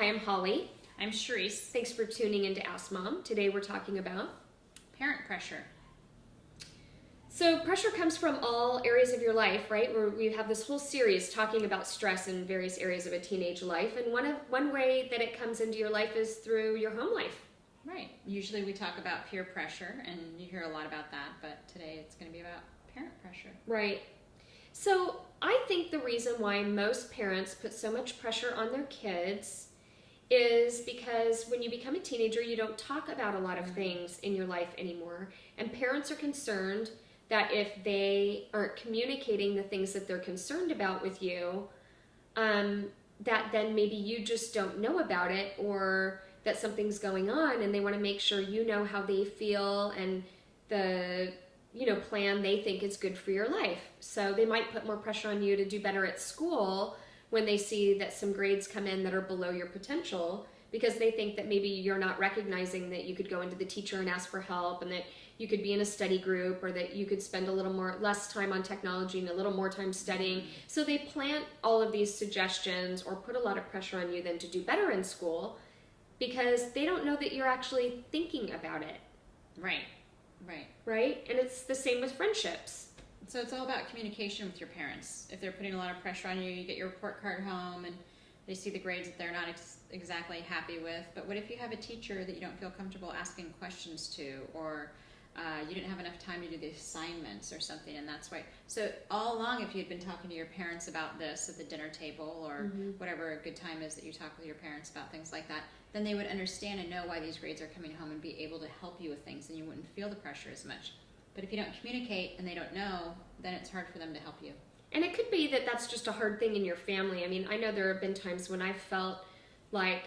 Hi, I'm Holly. I'm Charisse. Thanks for tuning in to Ask Mom. Today we're talking about Parent pressure. So pressure comes from all areas of your life, right? Where we have this whole series talking about stress in various areas of a teenage life, and one way that it comes into your life is through your home life. Right. Usually we talk about peer pressure, and you hear a lot about that, but today it's going to be about parent pressure. Right. So I think the reason why most parents put so much pressure on their kids is because when you become a teenager, you don't talk about a lot of things in your life anymore, and parents are concerned that if they aren't communicating the things that they're concerned about with you, that then maybe you just don't know about it, or that something's going on, and they want to make sure you know how they feel and the plan they think is good for your life. So they might put more pressure on you to do better at school when they see that some grades come in that are below your potential, because they think that maybe you're not recognizing that you could go into the teacher and ask for help, and that you could be in a study group, or that you could spend less time on technology and a little more time studying. So they plant all of these suggestions or put a lot of pressure on you then to do better in school, because they don't know that you're actually thinking about it. Right. Right? And it's the same with friendships. So it's all about communication with your parents. If they're putting a lot of pressure on you, you get your report card home and they see the grades that they're not exactly happy with. But what if you have a teacher that you don't feel comfortable asking questions to, or you didn't have enough time to do the assignments or something, and that's why. So all along, if you had been talking to your parents about this at the dinner table, or whatever a good time is that you talk with your parents about things like that, then they would understand and know why these grades are coming home and be able to help you with things, and you wouldn't feel the pressure as much. But if you don't communicate and they don't know, then it's hard for them to help you. And it could be that that's just a hard thing in your family. I mean, I know there have been times when I've felt like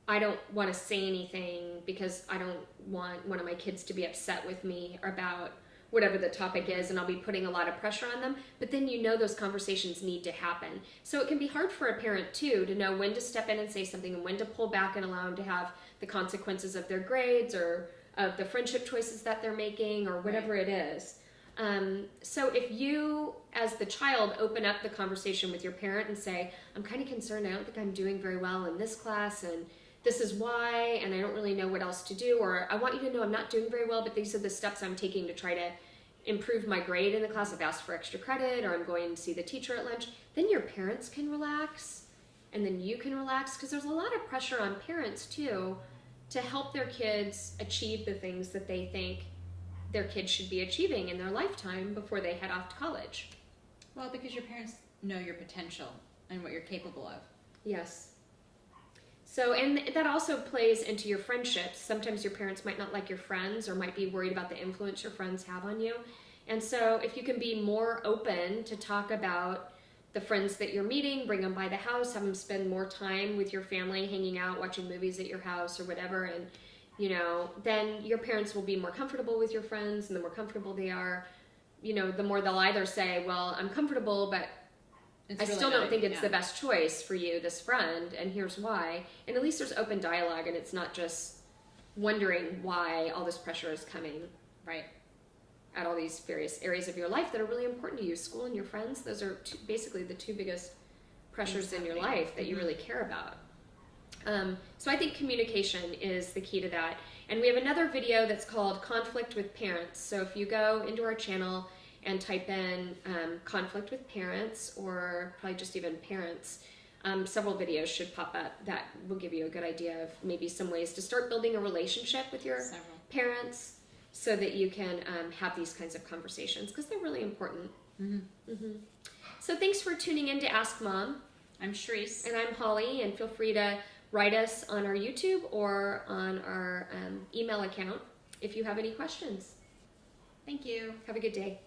I don't want to say anything because I don't want one of my kids to be upset with me about whatever the topic is, and I'll be putting a lot of pressure on them. But then those conversations need to happen. So it can be hard for a parent too to know when to step in and say something, and when to pull back and allow them to have the consequences of their grades, or of the friendship choices that they're making, or whatever it is. So if you, as the child, open up the conversation with your parent and say, I'm kind of concerned, I don't think I'm doing very well in this class, and this is why, and I don't really know what else to do, or I want you to know I'm not doing very well, but these are the steps I'm taking to try to improve my grade in the class. I've asked for extra credit, or I'm going to see the teacher at lunch. Then your parents can relax, and then you can relax, because there's a lot of pressure on parents too to help their kids achieve the things that they think their kids should be achieving in their lifetime before they head off to college. Well, because your parents know your potential and what you're capable of. Yes. So, and that also plays into your friendships. Sometimes your parents might not like your friends, or might be worried about the influence your friends have on you. And so if you can be more open to talk about the friends that you're meeting, bring them by the house, have them spend more time with your family, hanging out, watching movies at your house or whatever, and then your parents will be more comfortable with your friends, and the more comfortable they are, the more they'll either say, well, I'm comfortable, but I still don't think it's the best choice for you, this friend, and here's why. And at least there's open dialogue, and it's not just wondering why all this pressure is coming. Right. At all these various areas of your life that are really important to you. School and your friends, those are basically the two biggest pressures in your life that you really care about. So I think communication is the key to that. And we have another video that's called Conflict with Parents. So if you go into our channel and type in conflict with parents, or probably just even parents, several videos should pop up that will give you a good idea of maybe some ways to start building a relationship with your parents, so that you can have these kinds of conversations, because they're really important. So thanks for tuning in to Ask Mom. I'm Charisse. And I'm Holly, and feel free to write us on our YouTube or on our email account if you have any questions. Thank you. Have a good day.